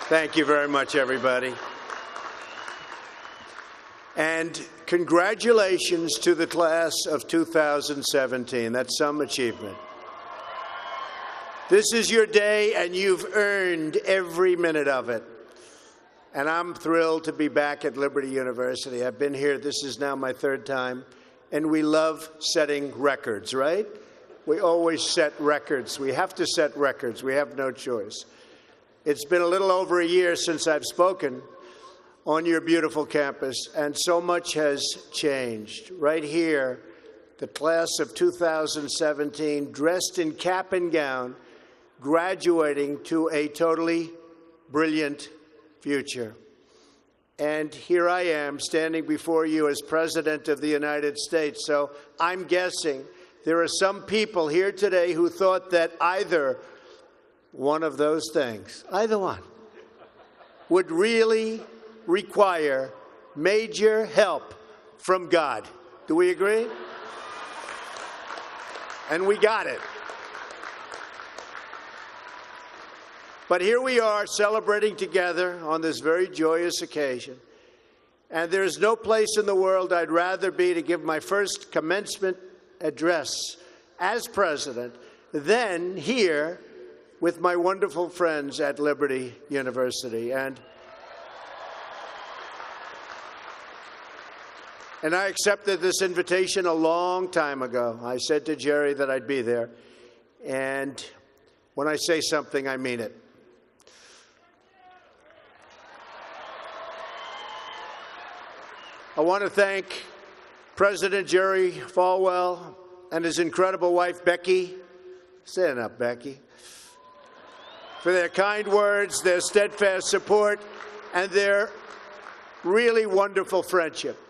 Thank you very much, everybody. And congratulations to the class of 2017. That's some achievement. This is your day, and you've earned every minute of it. And I'm thrilled to be back at Liberty University. I've been here, this is now my third time, and we love setting records, right? We always set records. We have to set records. We have no choice. It's been a little over a year since I've spoken on your beautiful campus, and so much has changed. Right here, the class of 2017, dressed in cap and gown, graduating to a totally brilliant future. And here I am standing before you as President of the United States. So I'm guessing there are some people here today who thought that either one of those things, either one, would really require major help from God. Do we agree? And we got it. But here we are celebrating together on this very joyous occasion. And there's no place in the world I'd rather be to give my first commencement address as president than here with my wonderful friends at Liberty University. And I accepted this invitation a long time ago. I said to Jerry that I'd be there. And when I say something, I mean it. I want to thank President Jerry Falwell and his incredible wife, Becky. Stand up, Becky. For their kind words, their steadfast support, and their really wonderful friendship.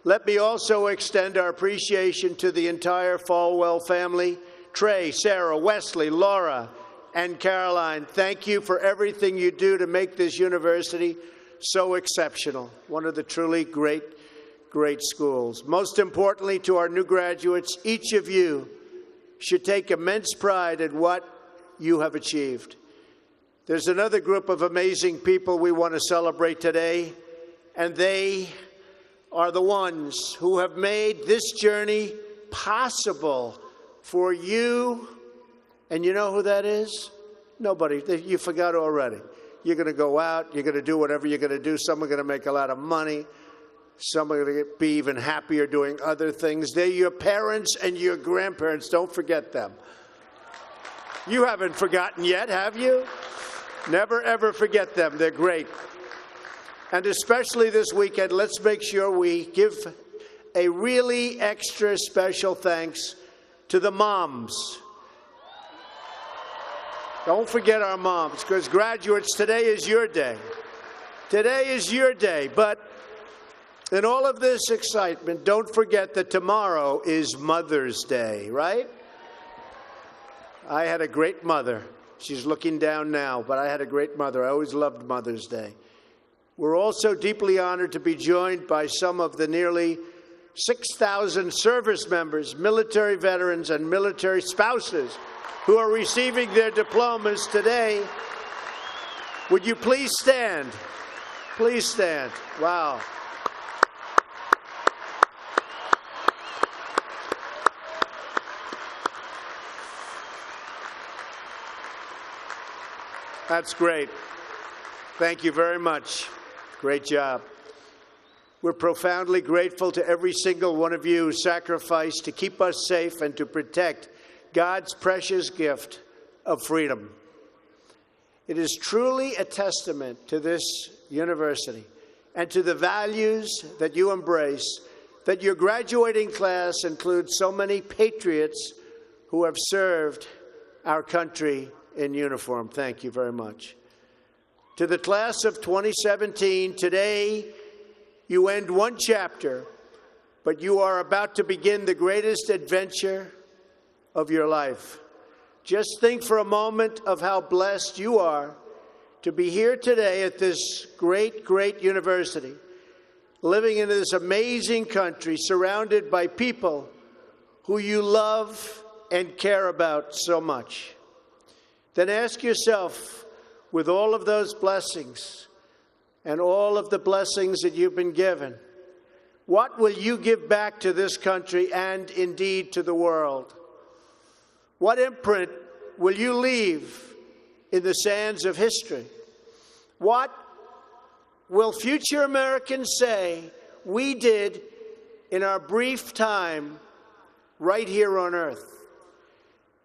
Let me also extend our appreciation to the entire Falwell family. Trey, Sarah, Wesley, Laura, and Caroline, thank you for everything you do to make this university so exceptional. One of the truly great schools. Most importantly, to our new graduates, each of you should take immense pride in what you have achieved. There's another group of amazing people we want to celebrate today, and they are the ones who have made this journey possible for you. And you know who that is? Nobody. You forgot already. You're going to go out. You're going to do whatever you're going to do. Some are going to make a lot of money. Some are going to be even happier doing other things. They're your parents and your grandparents. Don't forget them. You haven't forgotten yet, have you? Never, ever forget them. They're great. And especially this weekend, let's make sure we give a really extra special thanks to the moms. Don't forget our moms, because graduates, today is your day. Today is your day. But in all of this excitement, don't forget that tomorrow is Mother's Day, right? I had a great mother. She's looking down now, but I had a great mother. I always loved Mother's Day. We're also deeply honored to be joined by some of the nearly 6,000 service members, military veterans, and military spouses who are receiving their diplomas today. Would you please stand? Please stand. Wow. That's great. Thank you very much. Great job. We're profoundly grateful to every single one of you who sacrificed to keep us safe and to protect God's precious gift of freedom. It is truly a testament to this university and to the values that you embrace that your graduating class includes so many patriots who have served our country in uniform. Thank you very much. To the class of 2017, today you end one chapter, but you are about to begin the greatest adventure of your life. Just think for a moment of how blessed you are to be here today at this great, great university, living in this amazing country, surrounded by people who you love and care about so much. Then ask yourself, with all of those blessings and all of the blessings that you've been given, what will you give back to this country and indeed to the world? What imprint will you leave in the sands of history? What will future Americans say we did in our brief time right here on earth?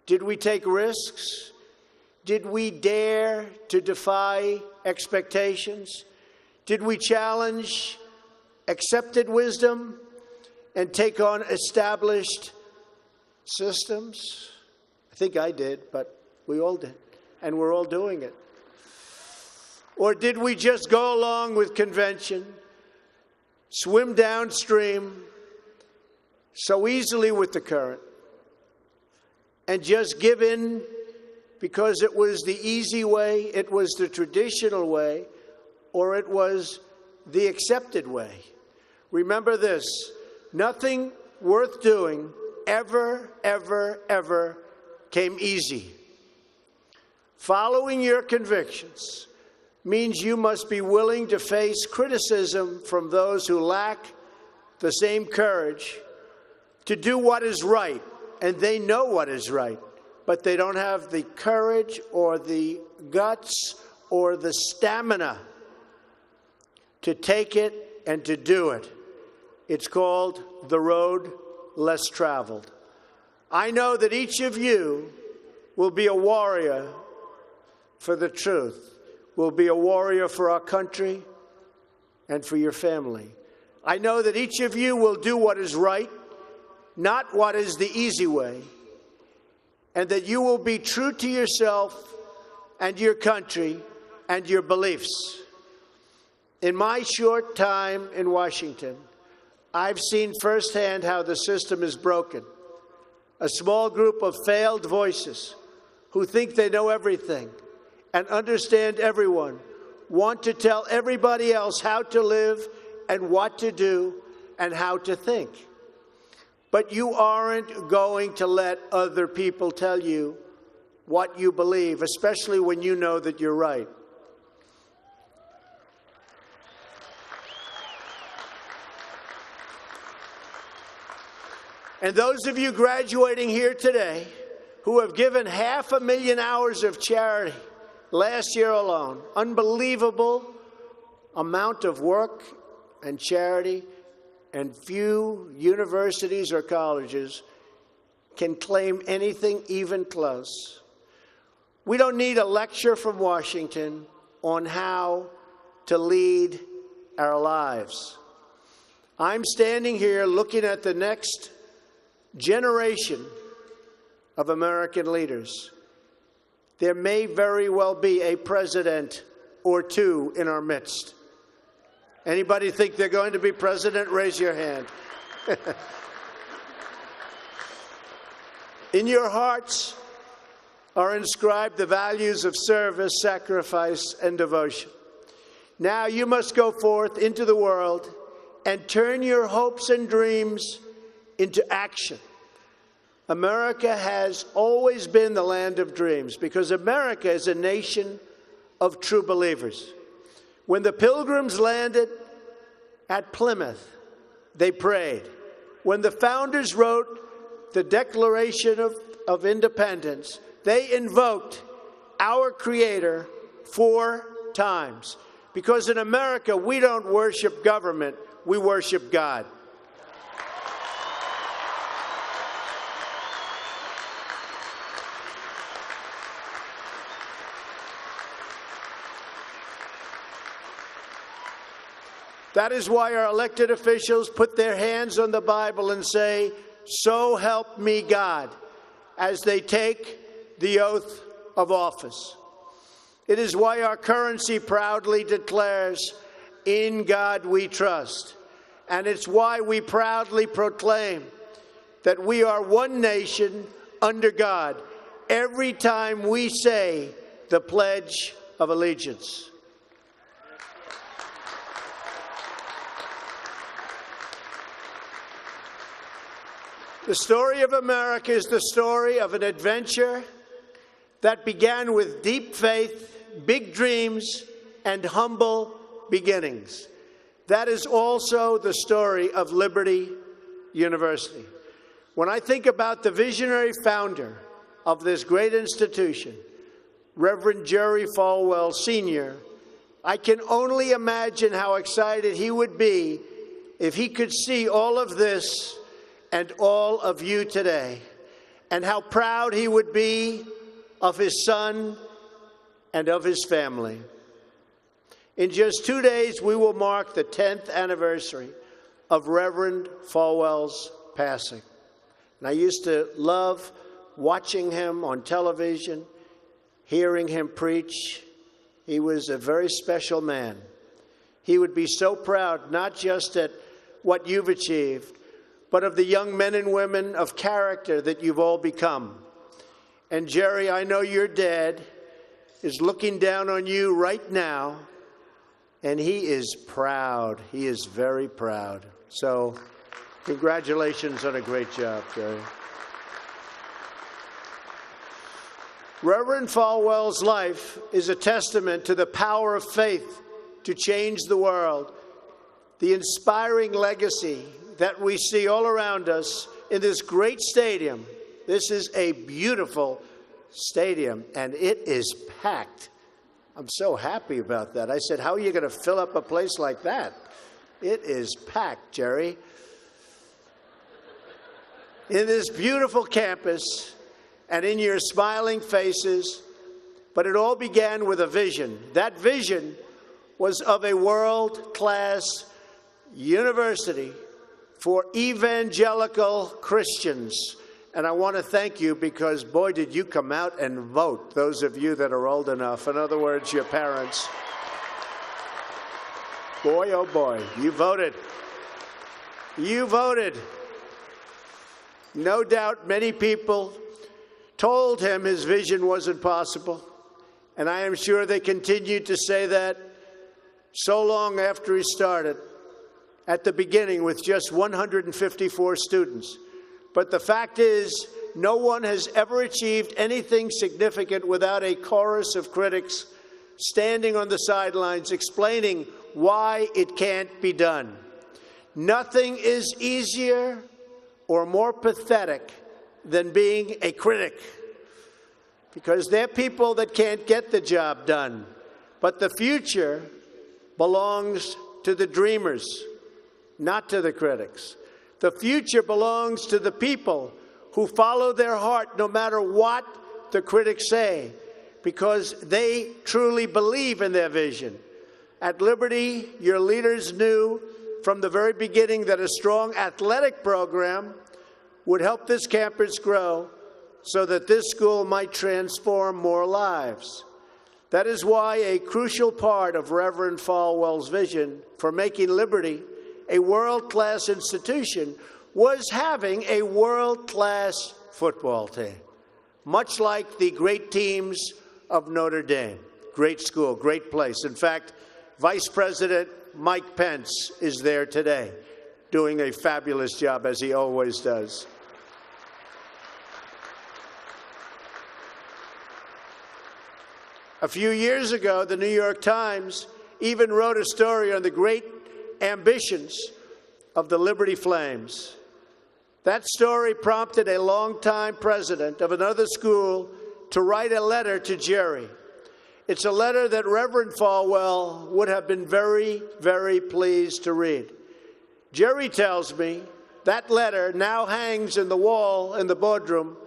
Did we take risks? Did we dare to defy expectations? Did we challenge accepted wisdom and take on established systems? I think I did, but we all did, and we're all doing it. Or did we just go along with convention, swim downstream so easily with the current, and just give in because it was the easy way, it was the traditional way, or it was the accepted way? Remember this: nothing worth doing ever, ever, ever came easy. Following your convictions means you must be willing to face criticism from those who lack the same courage to do what is right, and they know what is right, but they don't have the courage or the guts or the stamina to take it and to do it. It's called the road less traveled. I know that each of you will be a warrior for the truth, will be a warrior for our country and for your family. I know that each of you will do what is right, not what is the easy way, and that you will be true to yourself and your country and your beliefs. In my short time in Washington, I've seen firsthand how the system is broken. A small group of failed voices who think they know everything and understand everyone want to tell everybody else how to live and what to do and how to think. But you aren't going to let other people tell you what you believe, especially when you know that you're right. And those of you graduating here today who have given 500,000 hours of charity last year alone, unbelievable amount of work and charity, and few universities or colleges can claim anything even close. We don't need a lecture from Washington on how to lead our lives. I'm standing here looking at the next generation of American leaders. There may very well be a president or two in our midst. Anybody think they're going to be president? Raise your hand. In your hearts are inscribed the values of service, sacrifice, and devotion. Now you must go forth into the world and turn your hopes and dreams into action. America has always been the land of dreams because America is a nation of true believers. When the Pilgrims landed at Plymouth, they prayed. When the founders wrote the Declaration of Independence, they invoked our Creator 4 times. Because in America, we don't worship government, we worship God. That is why our elected officials put their hands on the Bible and say, "So help me God," as they take the oath of office. It is why our currency proudly declares, "In God we trust." And it's why we proudly proclaim that we are one nation under God every time we say the Pledge of Allegiance. The story of America is the story of an adventure that began with deep faith big dreams and humble beginnings. That is also the story of Liberty University. When I think about the visionary founder of this great institution, Reverend Jerry Falwell, Sr., I can only imagine how excited he would be if he could see all of this and all of you today, and how proud he would be of his son and of his family. In just 2 days, we will mark the 10th anniversary of Reverend Falwell's passing. And I used to love watching him on television, hearing him preach. He was a very special man. He would be so proud, not just at what you've achieved, but of the young men and women of character that you've all become. And Jerry, I know your dad is looking down on you right now, and he is proud. He is very proud. So congratulations on a great job, Jerry. Reverend Falwell's life is a testament to the power of faith to change the world. The inspiring legacy that we see all around us in this great stadium. This is a beautiful stadium, and it is packed. I'm so happy about that. I said, how are you going to fill up a place like that? It is packed, Jerry. In this beautiful campus and in your smiling faces, but it all began with a vision. That vision was of a world-class university for evangelical Christians. And I want to thank you because, boy, did you come out and vote, those of you that are old enough. In other words, your parents. Boy, oh boy, you voted. You voted. No doubt many people told him his vision wasn't possible. And I am sure they continued to say that so long after he started, at the beginning with just 154 students. But the fact is, no one has ever achieved anything significant without a chorus of critics standing on the sidelines explaining why it can't be done. Nothing is easier or more pathetic than being a critic, because they're people that can't get the job done. But the future belongs to the dreamers, not to the critics. The future belongs to the people who follow their heart no matter what the critics say, because they truly believe in their vision. At Liberty, your leaders knew from the very beginning that a strong athletic program would help this campus grow so that this school might transform more lives. That is why a crucial part of Reverend Falwell's vision for making Liberty a world-class institution was having a world-class football team, much like the great teams of Notre Dame. Great school, great place. In fact, Vice President Mike Pence is there today, doing a fabulous job, as he always does. A few years ago, the New York Times even wrote a story on the great ambitions of the Liberty Flames. That story prompted a longtime president of another school to write a letter to Jerry. It's a letter that Reverend Falwell would have been very, very pleased to read. Jerry tells me that letter now hangs in the wall in the boardroom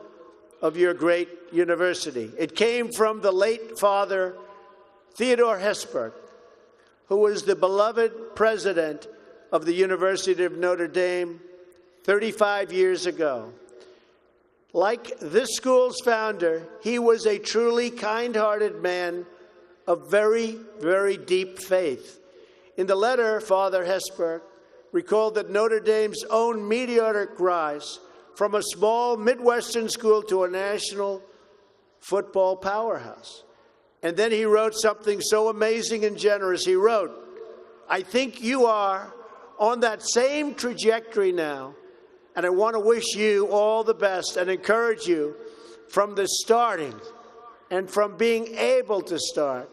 of your great university. It came from the late Father Theodore Hesburgh, who was the beloved president of the University of Notre Dame 35 years ago. Like this school's founder, he was a truly kind-hearted man of very, very deep faith. In the letter, Father Hesburgh recalled that Notre Dame's own meteoric rise from a small Midwestern school to a national football powerhouse. And then he wrote something so amazing and generous. He wrote, "I think you are on that same trajectory now, and I want to wish you all the best and encourage you from the starting and from being able to start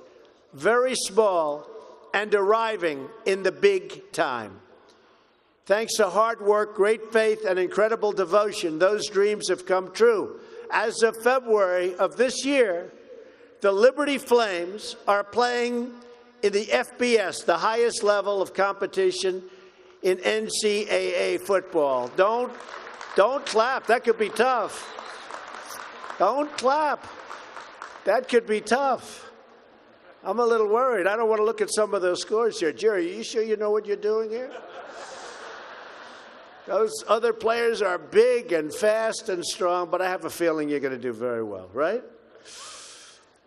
very small and arriving in the big time. Thanks to hard work, great faith, and incredible devotion, those dreams have come true. As of February of this year, the Liberty Flames are playing in the FBS, the highest level of competition in NCAA football. Don't clap. That could be tough. Don't clap. That could be tough. I'm a little worried. I don't want to look at some of those scores here. Jerry, you sure you know what you're doing here? Those other players are big and fast and strong, but I have a feeling you're going to do very well, right?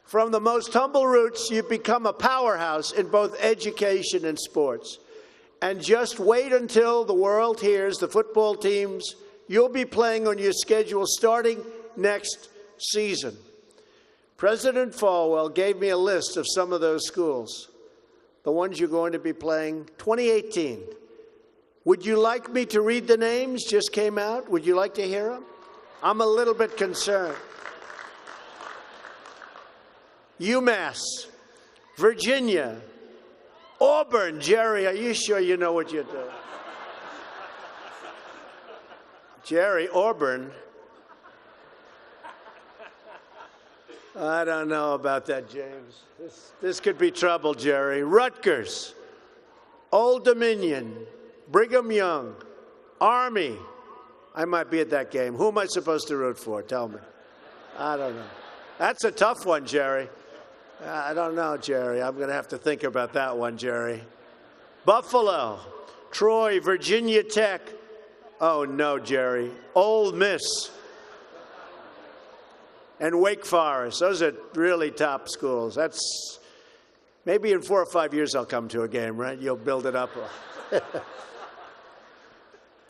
From the most humble roots, you've become a powerhouse in both education and sports. And just wait until the world hears the football teams you'll be playing on your schedule starting next season. President Falwell gave me a list of some of those schools, the ones you're going to be playing 2018. Would you like me to read the names? Just came out. Would you like to hear them? I'm a little bit concerned. UMass, Virginia, Auburn. Jerry, are you sure you know what you're doing? Jerry, Auburn. I don't know about that, James. This could be trouble, Jerry. Rutgers, Old Dominion, Brigham Young, Army. I might be at that game. Who am I supposed to root for? Tell me. I don't know. That's a tough one, Jerry. I don't know, Jerry. I'm going to have to think about that one, Jerry. Buffalo, Troy, Virginia Tech. Oh, no, Jerry. Ole Miss. And Wake Forest. Those are really top schools. That's maybe in 4 or 5 years I'll come to a game, right? You'll build it up.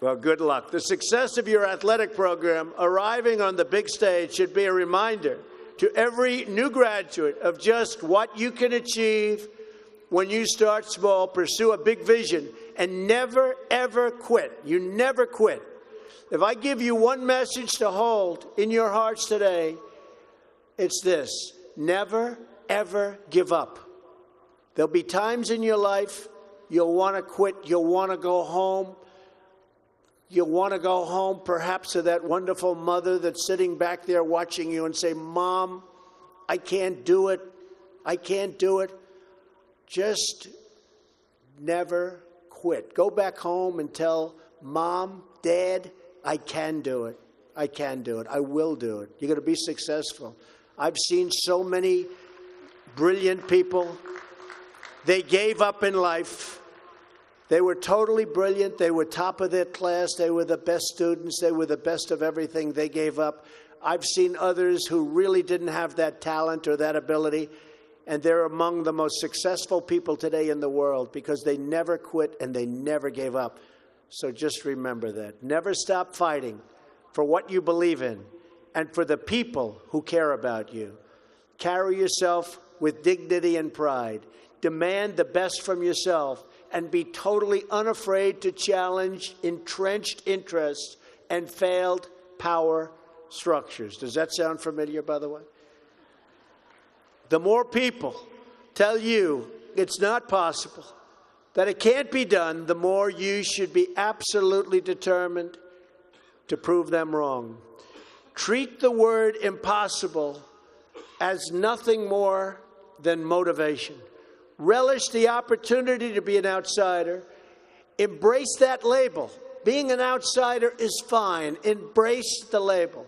Well, good luck. The success of your athletic program arriving on the big stage should be a reminder to every new graduate of just what you can achieve when you start small, pursue a big vision, and never, ever quit. You never quit. If I give you one message to hold in your hearts today, it's this: never, ever give up. There'll be times in your life you'll want to quit, you'll want to go home. You'll want to go home perhaps to that wonderful mother that's sitting back there watching you and say, Mom, I can't do it. I can't do it. Just never quit. Go back home and tell Mom, Dad, I can do it. I can do it. I will do it. You're going to be successful. I've seen so many brilliant people. They gave up in life. They were totally brilliant. They were top of their class. They were the best students. They were the best of everything. They gave up. I've seen others who really didn't have that talent or that ability, and they're among the most successful people today in the world because they never quit and they never gave up. So just remember that. Never stop fighting for what you believe in and for the people who care about you. Carry yourself with dignity and pride. Demand the best from yourself and be totally unafraid to challenge entrenched interests and failed power structures. Does that sound familiar, by the way? The more people tell you it's not possible, that it can't be done, the more you should be absolutely determined to prove them wrong. Treat the word impossible as nothing more than motivation. Relish the opportunity to be an outsider. Embrace that label. Being an outsider is fine. Embrace the label,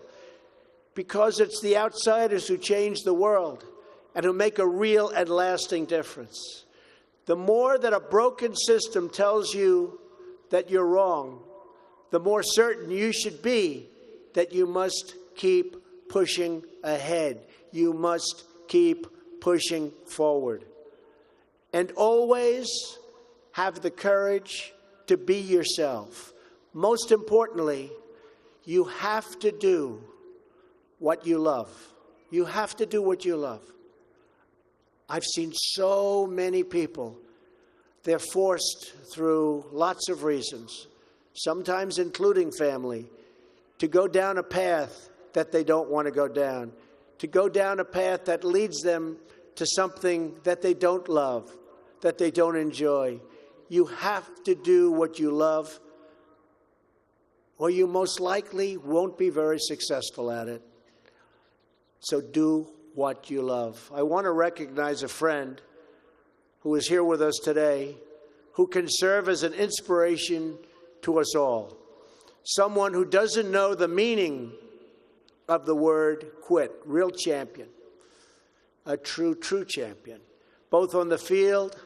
because it's the outsiders who change the world and who make a real and lasting difference. The more that a broken system tells you that you're wrong, the more certain you should be that you must keep pushing ahead. You must keep pushing forward. And always have the courage to be yourself. Most importantly, you have to do what you love. You have to do what you love. I've seen so many people, they're forced through lots of reasons, sometimes including family, to go down a path that they don't want to go down. to go down a path that leads them to something that they don't love, that they don't enjoy. You have to do what you love, or you most likely won't be very successful at it. So do what you love. I want to recognize a friend who is here with us today, who can serve as an inspiration to us all. Someone who doesn't know the meaning of the word quit. Real champion. A true champion. Both on the field,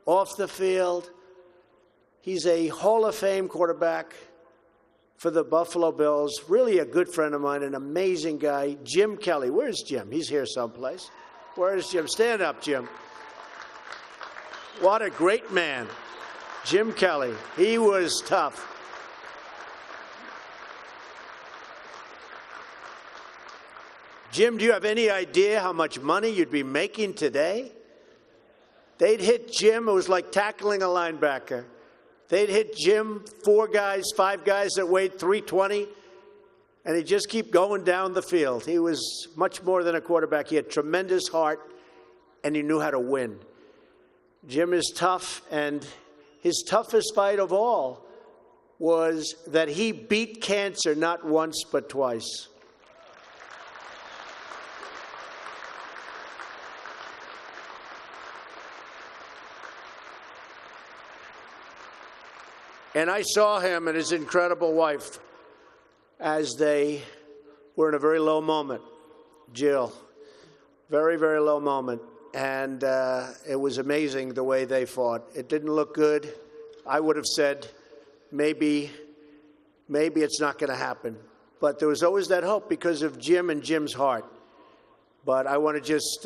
off the field. He's a Hall of Fame quarterback for the Buffalo Bills. Really a good friend of mine, an amazing guy. Jim Kelly. Where's Jim? He's here someplace. Where's Jim? Stand up, Jim. What a great man. Jim Kelly. He was tough. Jim, do you have any idea how much money you'd be making today? They'd hit Jim. It was like tackling a linebacker. They'd hit Jim, 4 guys, 5 guys that weighed 320, and he'd just keep going down the field. He was much more than a quarterback. He had tremendous heart, and he knew how to win. Jim is tough, and his toughest fight of all was that he beat cancer not once but twice. And I saw him and his incredible wife as they were in a very low moment. Jill, very, very low moment. And it was amazing the way they fought. It didn't look good. I would have said, maybe it's not going to happen. But there was always that hope because of Jim and Jim's heart. But I want to just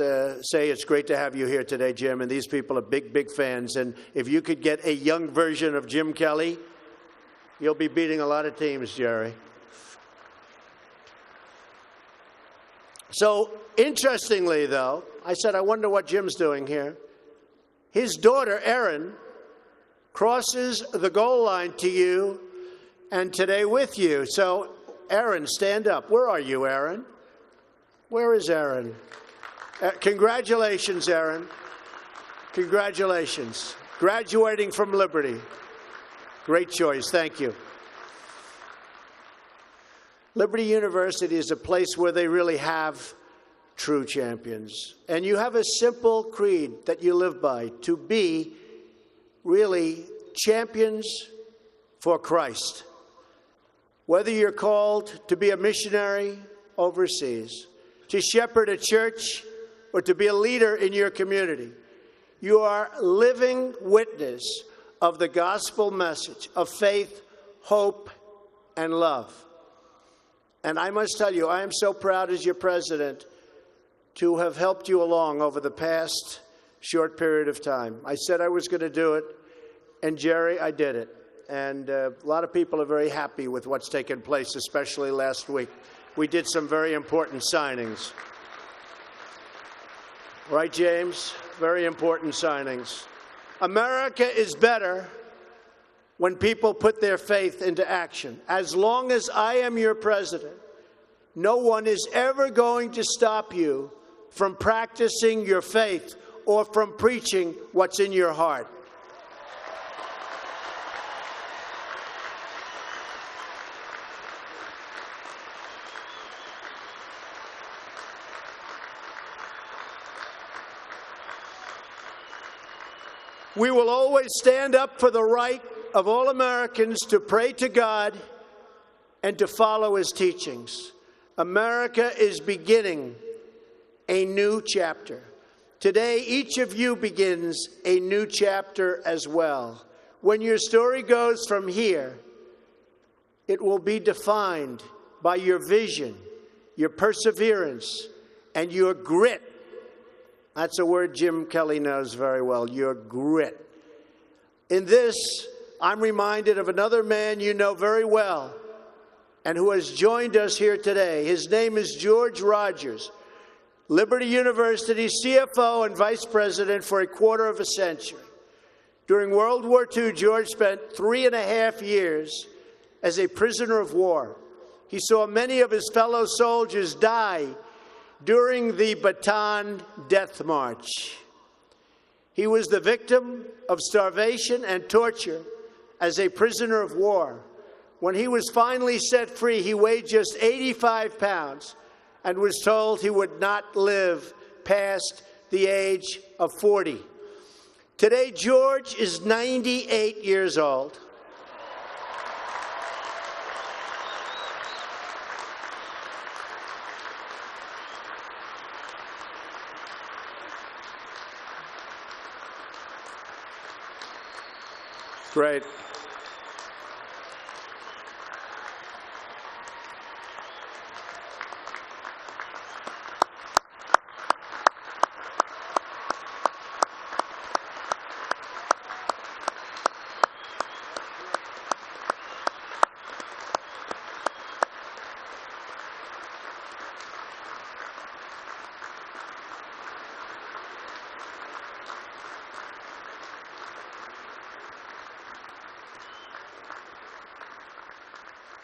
say it's great to have you here today, Jim. And these people are big, big fans. And if you could get a young version of Jim Kelly, you'll be beating a lot of teams, Jerry. So, interestingly, though, I said, I wonder what Jim's doing here. His daughter, Erin, crosses the goal line to you and today with you. So, Erin, stand up. Where are you, Erin? Where is Erin? Congratulations, Erin. Congratulations. Graduating from Liberty. Great choice. Thank you. Liberty University is a place where they really have true champions. And you have a simple creed that you live by, to be really champions for Christ. Whether you're called to be a missionary overseas, to shepherd a church, or to be a leader in your community, you are living witness of the gospel message of faith, hope, and love. And I must tell you, I am so proud as your president to have helped you along over the past short period of time. I said I was going to do it, and Jerry, I did it. And a lot of people are very happy with what's taken place, especially last week. We did some very important signings. Right, James? Very important signings. America is better when people put their faith into action. As long as I am your president, no one is ever going to stop you from practicing your faith or from preaching what's in your heart. We will always stand up for the right of all Americans to pray to God and to follow His teachings. America is beginning a new chapter. Today, each of you begins a new chapter as well. When your story goes from here, it will be defined by your vision, your perseverance, and your grit. That's a word Jim Kelly knows very well, your grit. In this, I'm reminded of another man you know very well and who has joined us here today. His name is George Rogers, Liberty University CFO and Vice President for a quarter of a century. During World War II, George spent 3.5 years as a prisoner of war. He saw many of his fellow soldiers die during the Bataan Death March. He was the victim of starvation and torture as a prisoner of war. When he was finally set free, he weighed just 85 pounds and was told he would not live past the age of 40. Today, George is 98 years old. Great.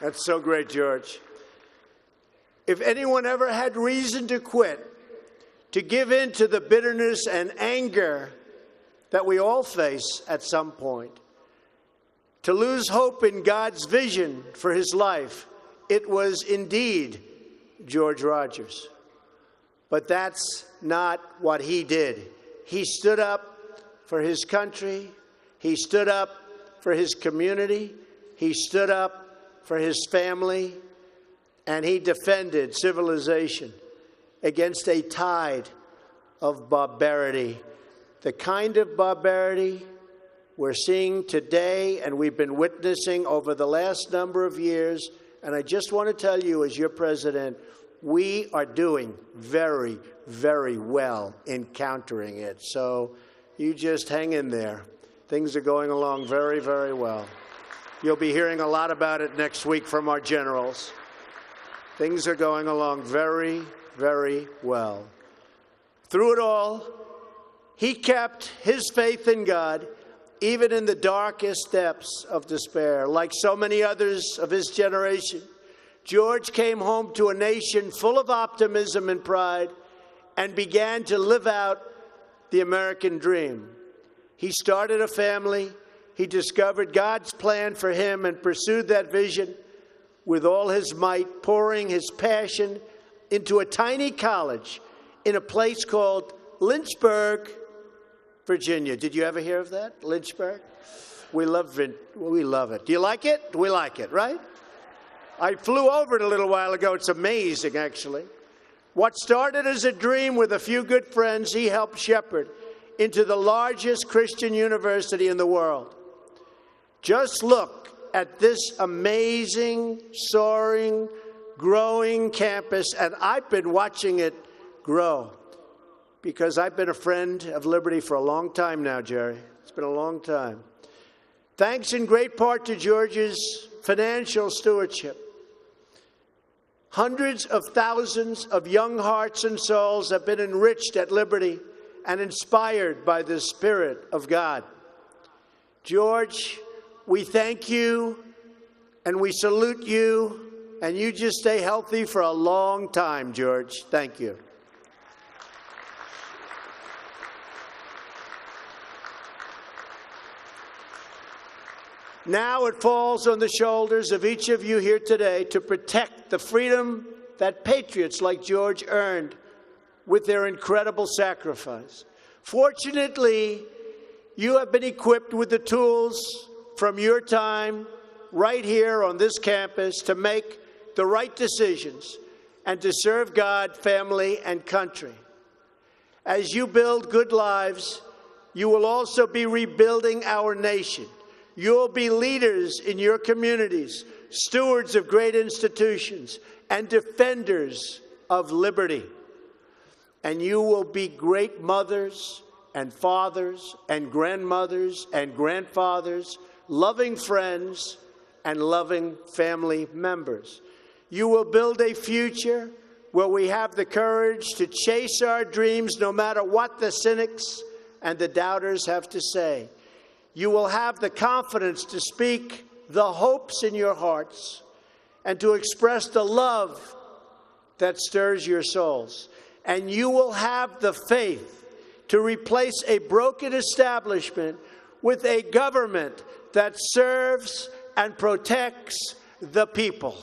That's so great, George. If anyone ever had reason to quit, to give in to the bitterness and anger that we all face at some point, to lose hope in God's vision for his life, it was indeed George Rogers. But that's not what he did. He stood up for his country. He stood up for his community. He stood up for his family, and he defended civilization against a tide of barbarity, the kind of barbarity we're seeing today and we've been witnessing over the last number of years. And I just want to tell you, as your president, we are doing very, very well in countering it. So you just hang in there. Things are going along very, very well. You'll be hearing a lot about it next week from our generals. Things are going along very, very well. Through it all, he kept his faith in God, even in the darkest depths of despair. Like so many others of his generation, George came home to a nation full of optimism and pride and began to live out the American dream. He started a family. He discovered God's plan for him and pursued that vision with all his might, pouring his passion into a tiny college in a place called Lynchburg, Virginia. Did you ever hear of that? Lynchburg? We love it. Do you like it? We like it, right? I flew over it a little while ago. It's amazing, actually. What started as a dream with a few good friends, he helped shepherd into the largest Christian university in the world. Just look at this amazing, soaring, growing campus, and I've been watching it grow because I've been a friend of Liberty for a long time now, Jerry. It's been a long time. Thanks in great part to George's financial stewardship. Hundreds of thousands of young hearts and souls have been enriched at Liberty and inspired by the Spirit of God. George, we thank you and we salute you, and you just stay healthy for a long time, George. Thank you. Now it falls on the shoulders of each of you here today to protect the freedom that patriots like George earned with their incredible sacrifice. Fortunately, you have been equipped with the tools from your time right here on this campus to make the right decisions and to serve God, family, and country. As you build good lives, you will also be rebuilding our nation. You'll be leaders in your communities, stewards of great institutions, and defenders of liberty. And you will be great mothers and fathers and grandmothers and grandfathers, loving friends and loving family members. You will build a future where we have the courage to chase our dreams no matter what the cynics and the doubters have to say. You will have the confidence to speak the hopes in your hearts and to express the love that stirs your souls. and you will have the faith to replace a broken establishment with a government that serves and protects the people.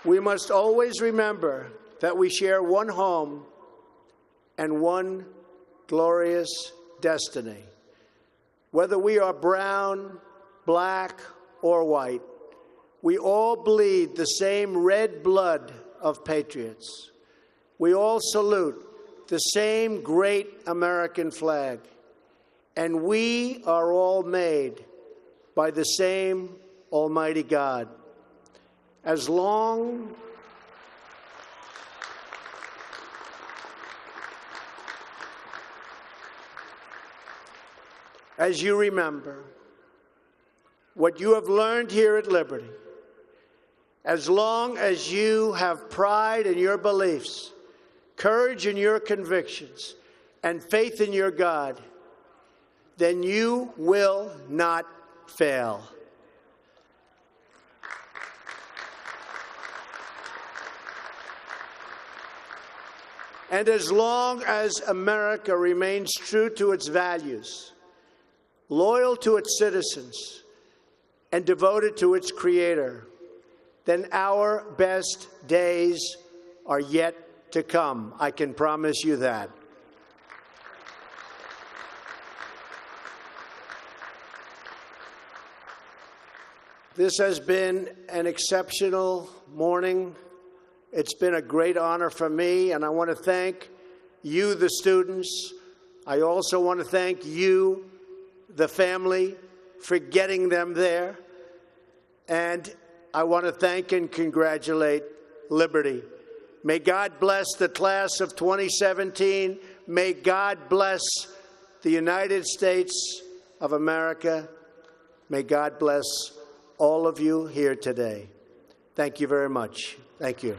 We must always remember that we share one home and one glorious destiny. Whether we are brown, black, or white, we all bleed the same red blood of patriots. We all salute the same great American flag, and we are all made by the same Almighty God. As long as you remember what you have learned here at Liberty, as long as you have pride in your beliefs, courage in your convictions, and faith in your God, then you will not fail. And as long as America remains true to its values, loyal to its citizens, and devoted to its Creator, then our best days are yet to come. I can promise you that. This has been an exceptional morning. It's been a great honor for me, and I want to thank you, the students. I also want to thank you, the family, for getting them there. And I want to thank and congratulate Liberty. May God bless the class of 2017. May God bless the United States of America. May God bless all of you here today. Thank you very much. Thank you.